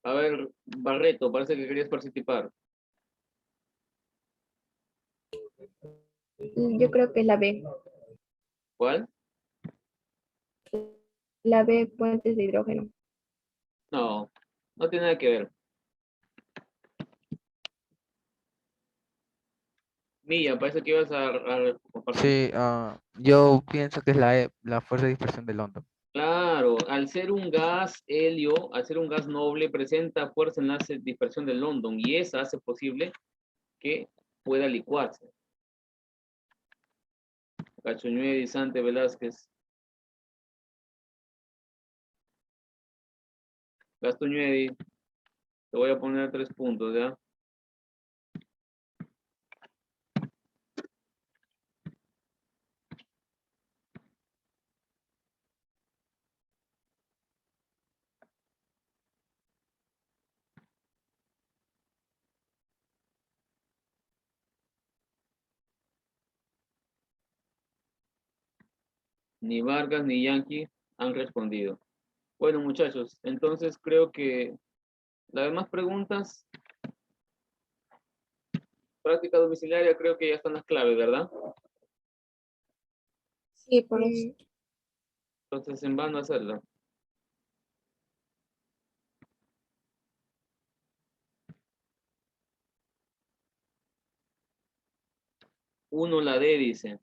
A ver, Barreto, parece que querías participar. Yo creo que la B. ¿Cuál? La B, puentes de hidrógeno. No, no tiene nada que ver. Milla, parece que ibas a compartir. Sí, yo pienso que es la E, la fuerza de dispersión de London. Claro, al ser un gas helio, al ser un gas noble, presenta fuerza enlace de dispersión de London y esa hace posible que pueda licuarse. Cachoñuevi, Sante Velázquez. Gastoñuevi, te voy a poner 3 puntos, ¿ya? Ni Vargas ni Yankee han respondido. Bueno, muchachos, entonces creo que las demás preguntas, práctica domiciliaria, creo que ya están las claves, ¿verdad? Sí, por eso. Entonces, en vano hacerla. Uno la D, dice.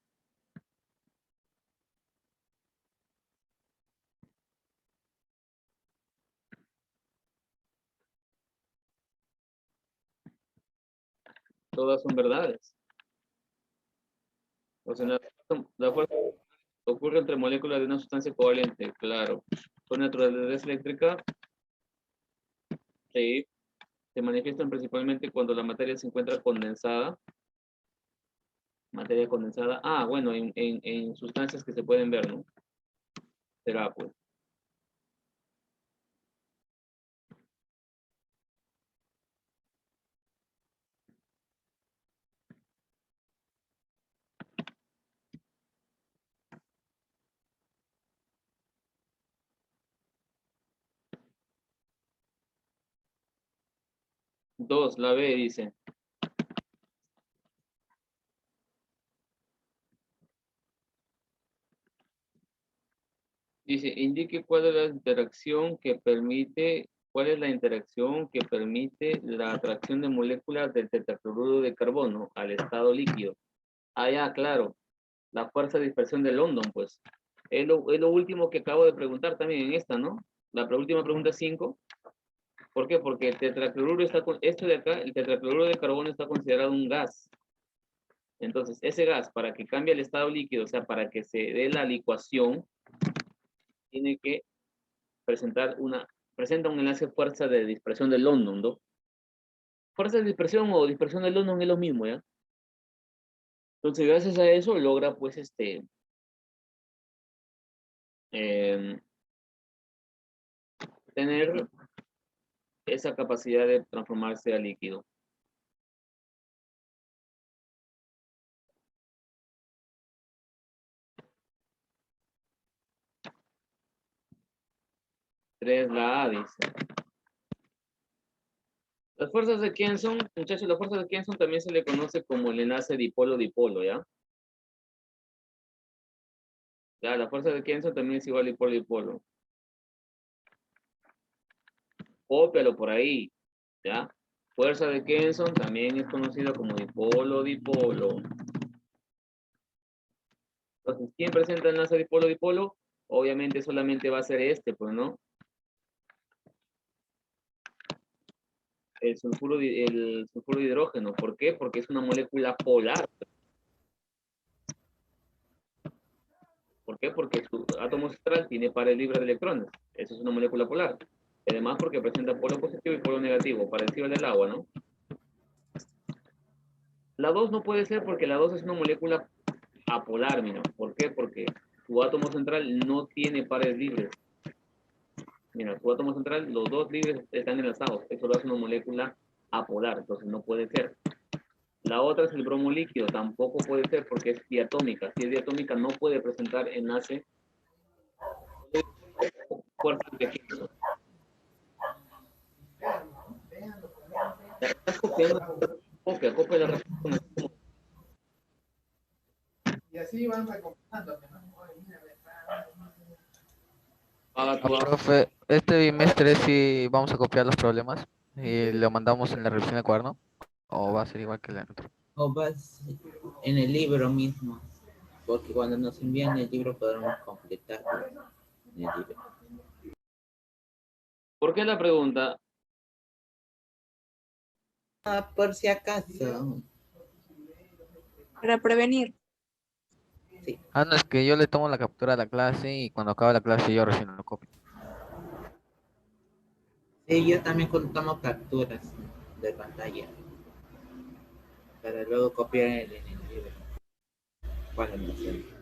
Todas son verdades. O sea, la fuerza ocurre entre moléculas de una sustancia covalente, claro. Su naturaleza eléctrica, sí. Se manifiestan principalmente cuando la materia se encuentra condensada. Materia condensada. Ah, bueno, en sustancias que se pueden ver, ¿no? Será, pues. Dos, la B dice. Dice, indique cuál es la interacción que permite, la atracción de moléculas del tetracloruro de carbono al estado líquido. Ah, ya, claro. La fuerza de dispersión de London, pues. Es lo último que acabo de preguntar también en esta, ¿no? La última pregunta 5. ¿Por qué? Porque el tetracloruro esto de acá, el tetracloruro de carbono está considerado un gas. Entonces, ese gas, para que cambie el estado líquido, o sea, para que se dé la licuación, tiene que presenta un enlace fuerza de dispersión de London, ¿no? Fuerza de dispersión o dispersión de London es lo mismo, ¿ya? Entonces, gracias a eso, logra, pues, tener esa capacidad de transformarse a líquido. Tres, la A, dice. Las fuerzas de Kenson, muchachos, las fuerzas de Kenson también se le conoce como el enlace dipolo-dipolo, ¿ya? Ya, la fuerza de Kenson también es igual a dipolo-dipolo. Cópialo por ahí, ¿ya? Fuerza de Kenson también es conocida como dipolo-dipolo. Entonces, ¿quién presenta el enlace dipolo-dipolo? Obviamente solamente va a ser pues, ¿no? El sulfuro de hidrógeno. ¿Por qué? Porque es una molécula polar. ¿Por qué? Porque su átomo central tiene pares libres de electrones. Eso es una molécula polar. Además, porque presenta polo positivo y polo negativo, parecido al del agua, ¿no? La 2 no puede ser porque la 2 es una molécula apolar, mira. ¿Por qué? Porque su átomo central no tiene pares libres. Mira, tu átomo central, los dos libres están enlazados. Eso lo hace una molécula apolar, entonces no puede ser. La otra es el bromo líquido, tampoco puede ser porque es diatómica. Si es diatómica, no puede presentar enlace fuerza de efecto. Estás copiando, copia la respuesta. Y así van recomendando. Paga tu Profe, este bimestre sí vamos a copiar los problemas y lo mandamos en la revisión de cuaderno. ¿O va a ser igual que el otro? O vas en el libro mismo, porque cuando nos envían el libro podremos completar en el libro. ¿Por qué la pregunta? Ah, por si acaso. Para prevenir. Sí. Ah, no, es que yo le tomo la captura a la clase y cuando acaba la clase yo recién lo copio. Sí, yo también tomo capturas de pantalla para luego copiar en el libro. Para no hacer.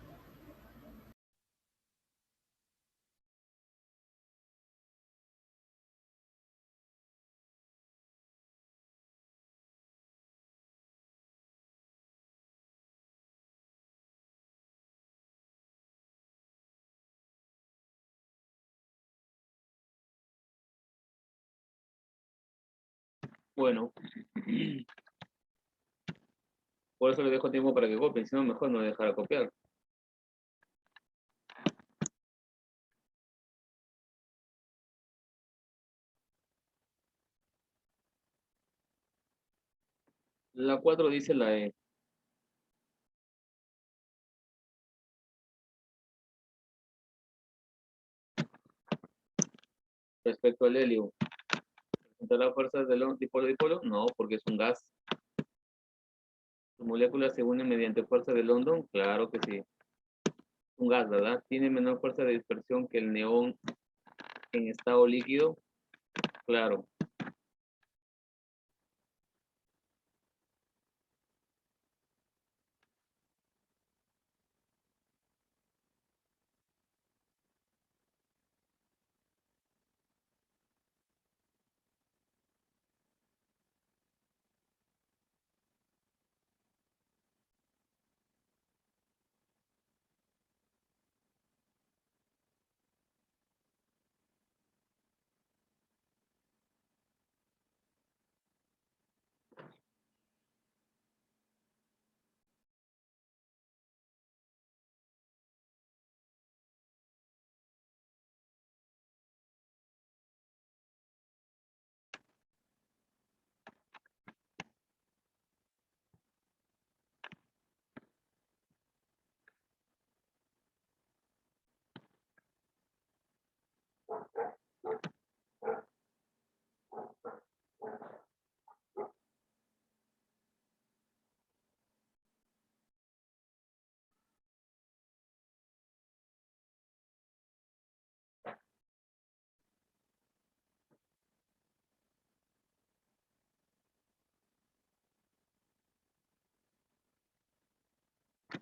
Bueno, por eso le dejo tiempo para que copien, si no, mejor no dejar copiar. La 4 dice la E. Respecto al helio, ¿presentará fuerzas de dipolo-dipolo? No, porque es un gas. ¿Sus moléculas se unen mediante fuerza de London? Claro que sí. Un gas, ¿verdad? ¿Tiene menor fuerza de dispersión que el neón en estado líquido? Claro.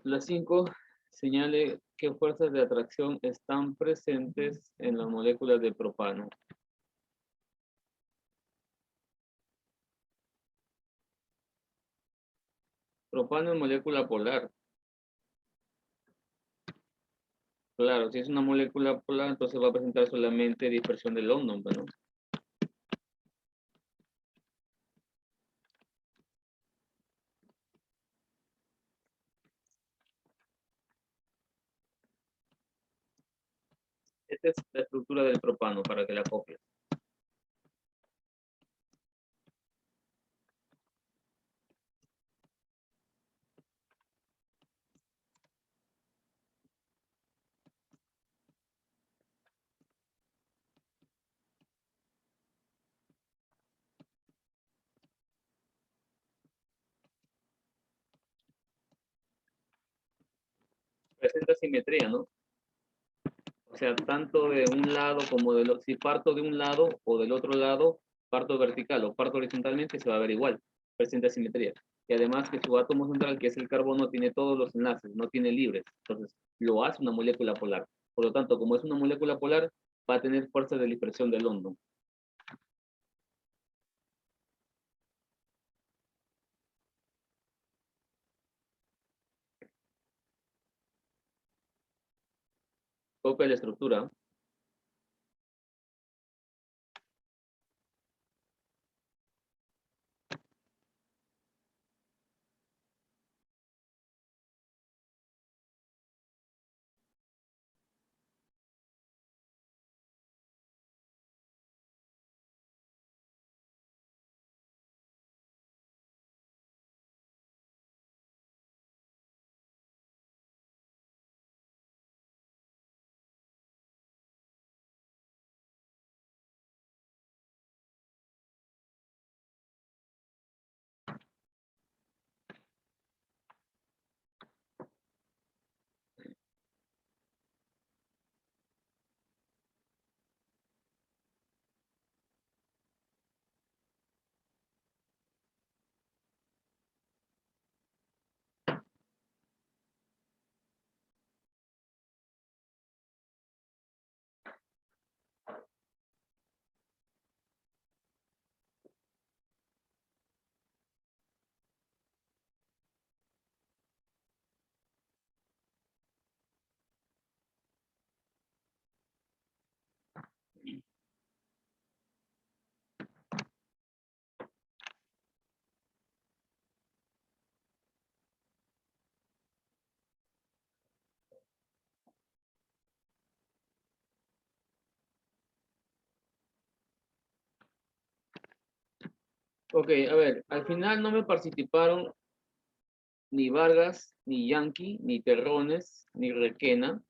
La 5 señale qué fuerzas de atracción están presentes en las moléculas de propano. Propano es molécula polar. Claro, si es una molécula polar, entonces va a presentar solamente dispersión de London, ¿no? Esta es la estructura del propano para que la copies. Presenta simetría, ¿no? O sea, tanto de un lado como del otro. Si parto de un lado o del otro lado, parto vertical o parto horizontalmente, se va a ver igual. Presenta simetría. Y además que su átomo central, que es el carbono, tiene todos los enlaces, no tiene libres. Entonces, lo hace una molécula polar. Por lo tanto, como es una molécula polar, va a tener fuerza de dispersión del hondo. Copia la estructura. Ok, a ver, al final no me participaron ni Vargas, ni Yankee, ni Terrones, ni Requena.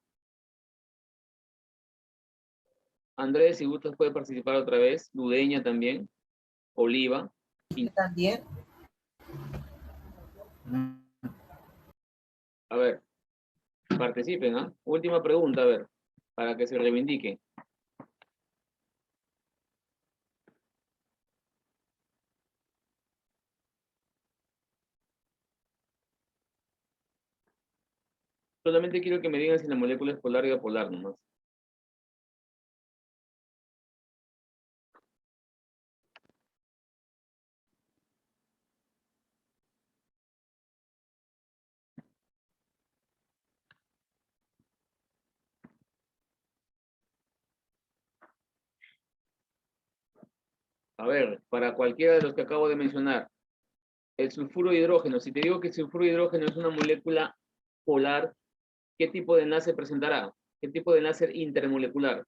Andrés, si gustas, puede participar otra vez. Ludeña también. Oliva. ¿Yo también? A ver, participen, ¿ah? Última pregunta, a ver, para que se reivindiquen. Solamente quiero que me digan si la molécula es polar o apolar nomás. A ver, para cualquiera de los que acabo de mencionar, el sulfuro de hidrógeno, si te digo que el sulfuro de hidrógeno es una molécula polar, ¿qué tipo de enlace presentará? ¿Qué tipo de enlace intermolecular?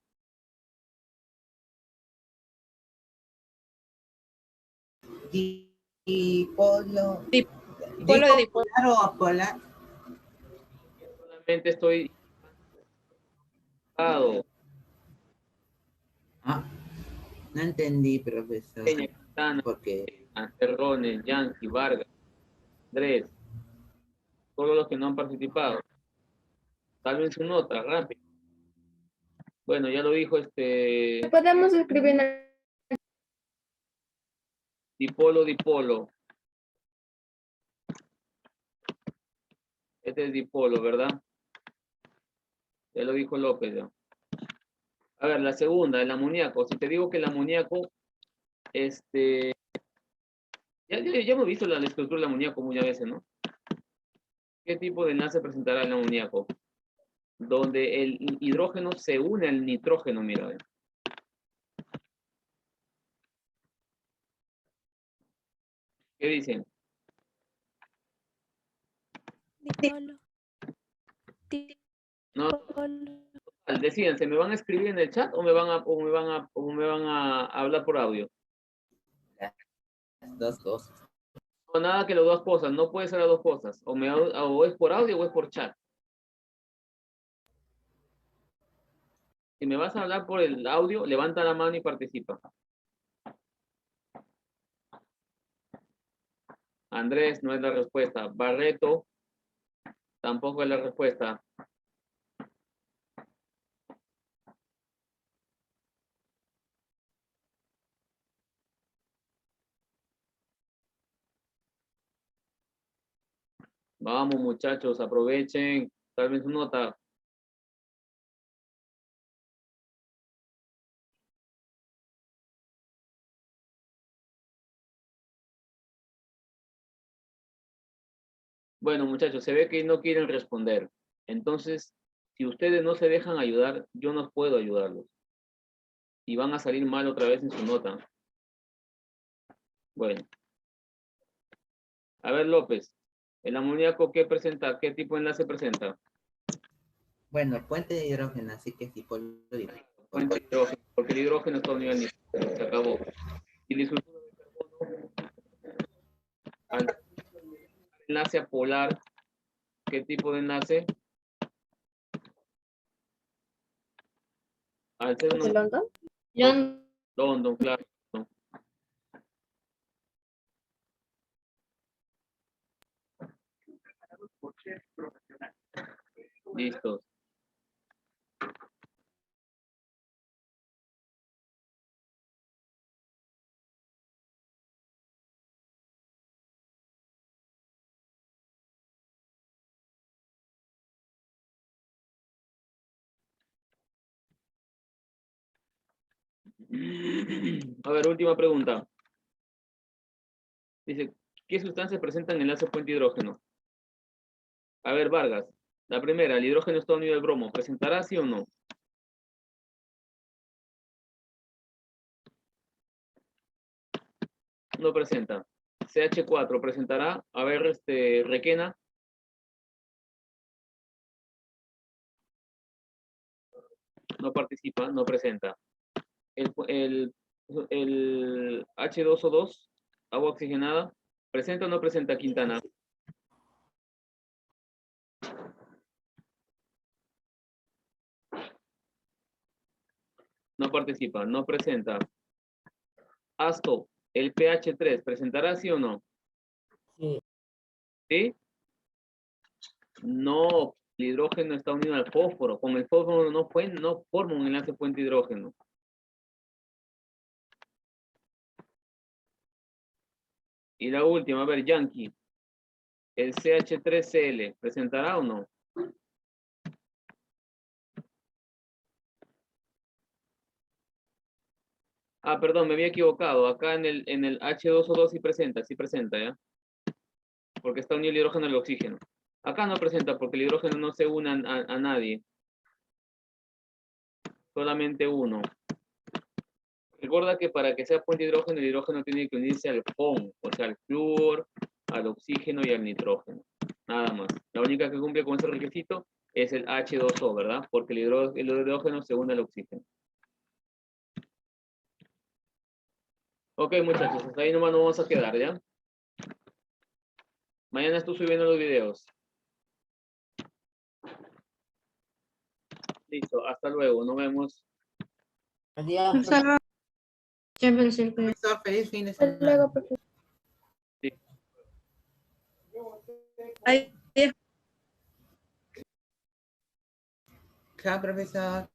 Dipolo. Dipolo de dipolo. ¿Dipolar o apolar? Solamente estoy... Ah, no entendí, profesor. Porque Terrones, Yankee, Vargas, Andrés, todos los que no han participado. Salven su nota, rápido. Bueno, ya lo dijo Podemos escribir en el... dipolo, dipolo. Este es dipolo, ¿verdad? Ya lo dijo López. ¿Ya? A ver, la segunda, el amoníaco. Si te digo que el amoníaco, ya hemos visto la estructura del amoníaco muchas veces, ¿no? ¿Qué tipo de enlace presentará el amoníaco? Donde el hidrógeno se une al nitrógeno, mira. ¿Ve? ¿Qué dicen? Dipolo. No, Dipolo. decídense, ¿me van a escribir en el chat o me van a hablar por audio? las dos cosas. No, nada que las dos cosas, no puede ser las dos cosas. O es por audio o es por chat. Si me vas a hablar por el audio, levanta la mano y participa. Andrés no es la respuesta. Barreto tampoco es la respuesta. Vamos, muchachos, aprovechen. Tal vez su nota. Bueno, muchachos, se ve que no quieren responder. Entonces, si ustedes no se dejan ayudar, yo no puedo ayudarlos. Y van a salir mal otra vez en su nota. Bueno. A ver, López. ¿El amoníaco qué presenta? ¿Qué tipo de enlace presenta? Bueno, puente de hidrógeno, así que sí, polímero. Fuente de hidrógeno, porque el hidrógeno está unido al nitrógeno. Se acabó. Y disulfuro de carbono, al enlace apolar, ¿qué tipo de enlace? Al ser ¿De un London? John. London, claro. ¿No? Listos. A ver, última pregunta. Dice, ¿qué sustancias presentan enlace puente hidrógeno? A ver, Vargas. La primera, el hidrógeno está unido al bromo. ¿Presentará sí o no? No presenta. CH4 presentará. A ver, Requena. No participa, no presenta. El H2O2, agua oxigenada, ¿presenta o no presenta, Quintana? No participa, no presenta. Asto, el pH3, ¿presentará sí o no? Sí. ¿Sí? No, el hidrógeno está unido al fósforo. Con el fósforo no forma un enlace puente hidrógeno. Y la última, a ver, Yankee. El CH3Cl, ¿presentará o no? Ah, perdón, me había equivocado. Acá en el H2O2 sí presenta, ¿ya? Porque está unido el hidrógeno al oxígeno. Acá no presenta porque el hidrógeno no se une a nadie. Solamente uno. Recuerda que para que sea puente hidrógeno, el hidrógeno tiene que unirse al FON, o sea, al flúor, al oxígeno y al nitrógeno. Nada más. La única que cumple con ese requisito es el H2O, ¿verdad? Porque el hidrógeno se une al oxígeno. Ok, muchachos, hasta ahí nomás nos vamos a quedar, ¿ya? Mañana estoy subiendo los videos. Listo, hasta luego, nos vemos. Adiós. Ya pensé que... Profesor, feliz fin de Hasta semana. luego, profesor. Ay, Chao, profesor.